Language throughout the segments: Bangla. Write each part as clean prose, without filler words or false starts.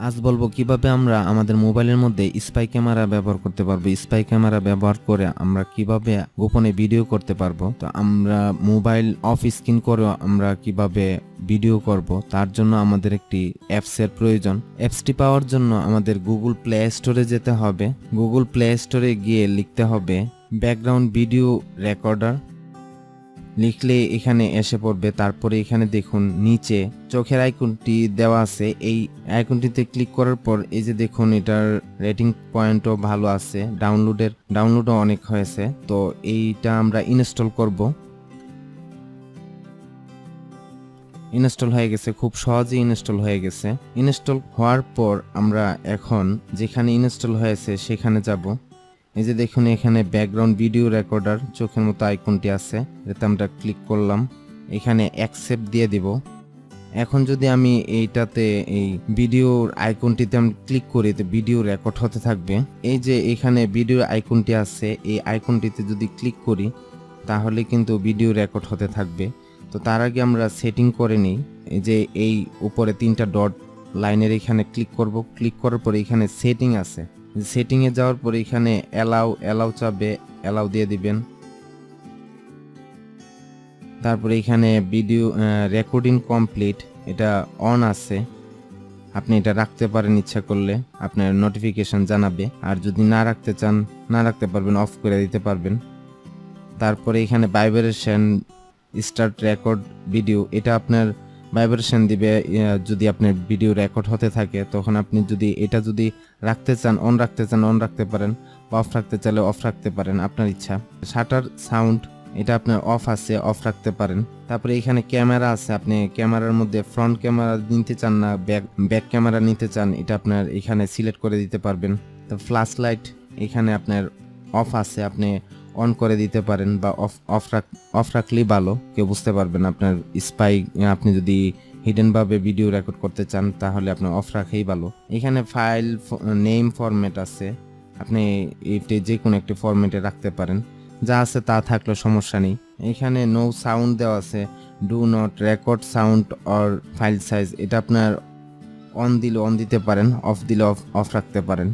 আজ বলবো কিভাবে আমরা আমাদের মোবাইলের মধ্যে স্পাই ক্যামেরা ব্যবহার করতে পারবো। স্পাই ক্যামেরা ব্যবহার করে আমরা কিভাবে গোপনে ভিডিও করতে পারবো। তো আমরা মোবাইল অফ স্ক্রিন করেও আমরা কিভাবে ভিডিও করব, তার জন্য আমাদের একটি অ্যাপসের প্রয়োজন। অ্যাপসটি পাওয়ার জন্য আমাদের গুগল প্লে স্টোরে যেতে হবে। গুগল প্লে স্টোরে গিয়ে লিখতে হবে ব্যাকগ্রাউন্ড ভিডিও রেকর্ডার। লিখলে এখানে এসে পড়বে। তারপরে এখানে দেখুন নিচে চোখের আইকনটি দেওয়া আছে। এই আইকনটিতে ক্লিক করার পর এই যে দেখুন এটার রেটিং পয়েন্টও ভালো আছে, ডাউনলোডও অনেক হয়েছে। তো এইটা আমরা ইনস্টল করব। ইনস্টল হয়ে গেছে, খুব সহজেই ইনস্টল হয়ে গেছে। ইনস্টল হওয়ার পর আমরা এখন যেখানে ইনস্টল হয়েছে সেখানে যাব। এই যে দেখুন এখানে ব্যাকগ্রাউন্ড ভিডিও রেকর্ডার চোখের মতো আইকনটি আছে, এতে আমরা ক্লিক করলাম। এখানে অ্যাকসেপ্ট দিয়ে দিব। এখন যদি আমি এইটাতে এই ভিডিওর আইকনটিতে আমি ক্লিক করি তো ভিডিও রেকর্ড হতে থাকবে। এই যে এখানে ভিডিও আইকনটি আছে, এই আইকনটিতে যদি ক্লিক করি তাহলে কিন্তু ভিডিও রেকর্ড হতে থাকবে। তো তার আগে আমরা সেটিং করে নিই। এই যে এই উপরে তিনটা ডট লাইনের এখানে ক্লিক করব। ক্লিক করার পরে এখানে সেটিং আছে, সেটিংয়ে যাওয়ার পরে এখানে অ্যালাউ চাবে, অ্যালাউ দিয়ে দিবেন। তারপরে এখানে ভিডিও রেকর্ডিং কমপ্লিট এটা অন আছে, আপনি এটা রাখতে পারেন ইচ্ছা করলে, আপনার নোটিফিকেশন জানাবে। আর যদি না রাখতে চান না রাখতে পারবেন, অফ করে দিতে পারবেন। তারপরে এখানে ভাইব্রেশন স্টার্ট রেকর্ড ভিডিও, এটা আপনার ভাইব্রেশন দিবে যদি আপনার ভিডিও রেকর্ড হতে থাকে। তখন আপনি যদি এটা যদি রাখতে চান অন রাখতে চান অন রাখতে পারেন, বা অফ রাখতে চাইলে অফ রাখতে পারেন, আপনার ইচ্ছা। শাটার সাউন্ড এটা আপনার অফ আছে, অফ রাখতে পারেন। তারপরে এখানে ক্যামেরা আছে, আপনি ক্যামেরার মধ্যে ফ্রন্ট ক্যামেরা নিতে চান না ব্যাক ক্যামেরা নিতে চান, এটা আপনার এখানে সিলেক্ট করে দিতে পারবেন। তো ফ্ল্যাশ লাইট এখানে আপনার অফ আছে, আপনি অন করে দিতে পারেন, বা অফ রাখলেই ভালো, কেউ বুঝতে পারবেন আপনার স্পাই। আপনি যদি হিডেন ভাবে ভিডিও রেকর্ড করতে চান তাহলে আপনার অফ রাখাই ভালো। এখানে ফাইল নেম ফরম্যাট আছে, আপনি এটি যে কোনো একটি ফরম্যাটে রাখতে পারেন, যা আছে তা থাকলে সমস্যা নেই। এখানে নো সাউন্ড দেওয়া আছে, do not record sound or file size, এটা আপনার অন দিলে অন দিতে পারেন, অফ দিলে অফ রাখতে পারেন।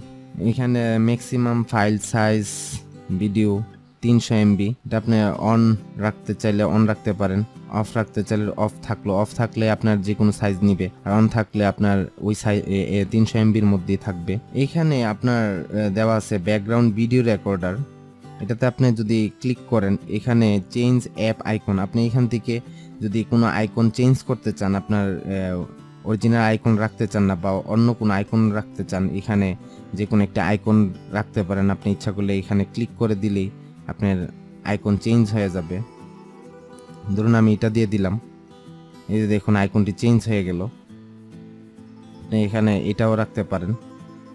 এখানে maximum file size video 300 MB, এটা আপনি অন রাখতে চাইলে অন রাখতে পারেন, অফ রাখতে চাইলে অফ থাকলে আপনার যে কোনো সাইজ নিবে, আর অন থাকলে আপনার ওই সাইজ 300 MBর মধ্যেই থাকবে। এইখানে আপনার দেওয়া আছে ব্যাকগ্রাউন্ড ভিডিও রেকর্ডার, এটাতে আপনি যদি ক্লিক করেন এখানে চেঞ্জ অ্যাপ আইকন, আপনি এখান থেকে যদি কোনো আইকন চেঞ্জ করতে চান, আপনার অরিজিনাল আইকন রাখতে চান না বা অন্য কোনো আইকন রাখতে চান, এখানে যে কোনো একটা আইকন রাখতে পারেন। আপনি ইচ্ছা করলে এখানে ক্লিক করে দিলেই আপনার আইকন চেঞ্জ হয়ে যাবে। ধরুন আমি এটা দিয়ে দিলাম, এই যে দেখুন আইকনটি চেঞ্জ হয়ে গেল। আপনি এখানে এটাও রাখতে পারেন।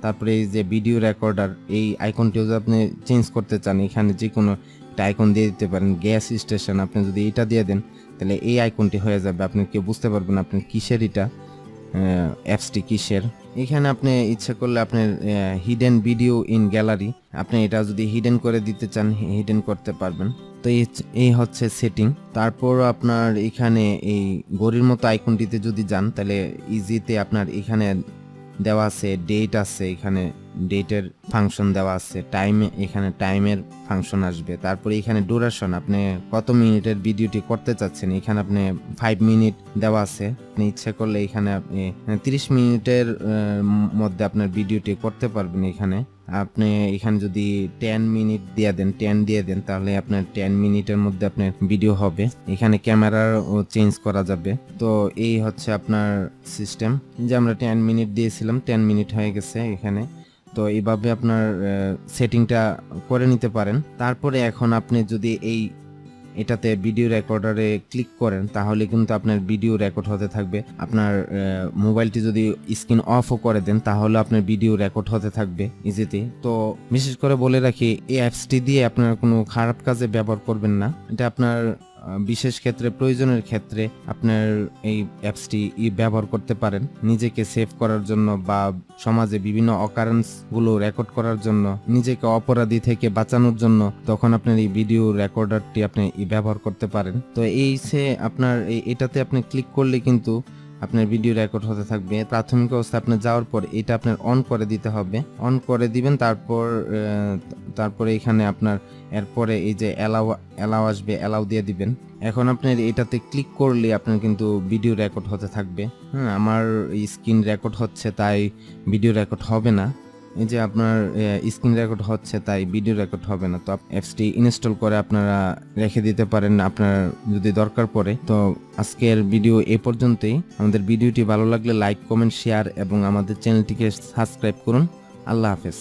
তারপরে এই যে ভিডিও রেকর্ডার, এই আইকনটিও যদি আপনি চেঞ্জ করতে চান এখানে যে কোনো একটা আইকন দিয়ে দিতে পারেন। গ্যাস স্টেশন আপনি যদি এটা দিয়ে দেন তাহলে এই আইকনটি হয়ে যাবে, আপনি কেউ বুঝতে পারবেন আপনার কিসের এটা অ্যাপসটি কিসের। এখানে আপনি ইচ্ছা করলে আপনার হিডেন ভিডিও ইন গ্যালারি, আপনি এটা যদি হিডেন করে দিতে চান হিডেন করতে পারবেন। তো এই হচ্ছে সেটিং। তারপর আপনার এখানে এই ঘড়ির মতো আইকনটিতে যদি যান তাহলে ইজিতে আপনার এখানে দেওয়া আছে ডেট আছে, এখানে ডেটের ফাংশন দেওয়া আছে, এখানে টাইমের ফাংশন আসবে। তারপরে এখানে ডুরেশন, আপনি কত মিনিটের ভিডিওটি করতে চাচ্ছেন, এখানে আপনি 5 মিনিট দেওয়া আছে। আপনি ইচ্ছা করলে এখানে আপনি 30 মিনিটের মধ্যে আপনার ভিডিওটি করতে পারবেন। আপনি এখানে যদি 10 মিনিট দিয়ে দেন তাহলে আপনার 10 মিনিটের মধ্যে আপনার ভিডিও হবে। এখানে ক্যামেরার চেঞ্জ করা যাবে। তো এই হচ্ছে আপনার সিস্টেম, যে আমরা 10 মিনিট দিয়েছিলাম, 10 মিনিট হয়ে গেছে এখানে। তো এইভাবে আপনার সেটিংটা করে নিতে পারেন। তারপরে এখন আপনি যদি এটাতে ভিডিও রেকর্ডারে ক্লিক করেন তাহলে কিন্তু আপনার ভিডিও রেকর্ড হতে থাকবে। আপনার মোবাইলটি যদি স্ক্রিন অফও করে দেন তাহলে আপনার ভিডিও রেকর্ড হতে থাকবে ইজিতে। তো বিশেষ করে বলে রাখি, এই অ্যাপসটি দিয়ে আপনার কোনো খারাপ কাজে ব্যবহার করবেন না। এটা আপনার বিশেষ ক্ষেত্রে প্রয়োজনের ক্ষেত্রে আপনার এই অ্যাপসটি ব্যবহার করতে পারেন, নিজেকে সেভ করার জন্য বা সমাজে বিভিন্ন অকারেন্স গুলো রেকর্ড করার জন্য, নিজেকে অপরাধী থেকে বাঁচানোর জন্য, তখন আপনার এই ভিডিও রেকর্ডারটি আপনি ব্যবহার করতে পারেন। তো আপনার এটাতে আপনি ক্লিক করলে কিন্তু আপনার ভিডিও রেকর্ড হতে থাকবে। প্রাথমিক অবস্থায় আপনার যাওয়ার পর এটা আপনার অন করে দিতে হবে, অন করে দিবেন। তারপরে এখানে আপনার এরপরে এই যে অ্যালাউ আসবে, অ্যালাউ দিয়ে দিবেন। এখন আপনার এটাতে ক্লিক করলে আপনার কিন্তু ভিডিও রেকর্ড হতে থাকবে। হ্যাঁ, আমার স্ক্রিন রেকর্ড হচ্ছে তাই ভিডিও রেকর্ড হবে না। এই যে আপনার স্ক্রিন রেকর্ড হচ্ছে তাই ভিডিও রেকর্ড হবে না। তো অ্যাপসটি ইনস্টল করে আপনারা রেখে দিতে পারেন আপনার যদি দরকার পড়ে। তো আজকের ভিডিও এ পর্যন্তই। আমাদের ভিডিওটি ভালো লাগলে লাইক, কমেন্ট, শেয়ার এবং আমাদের চ্যানেলটিকে সাবস্ক্রাইব করুন। আল্লাহ হাফেজ।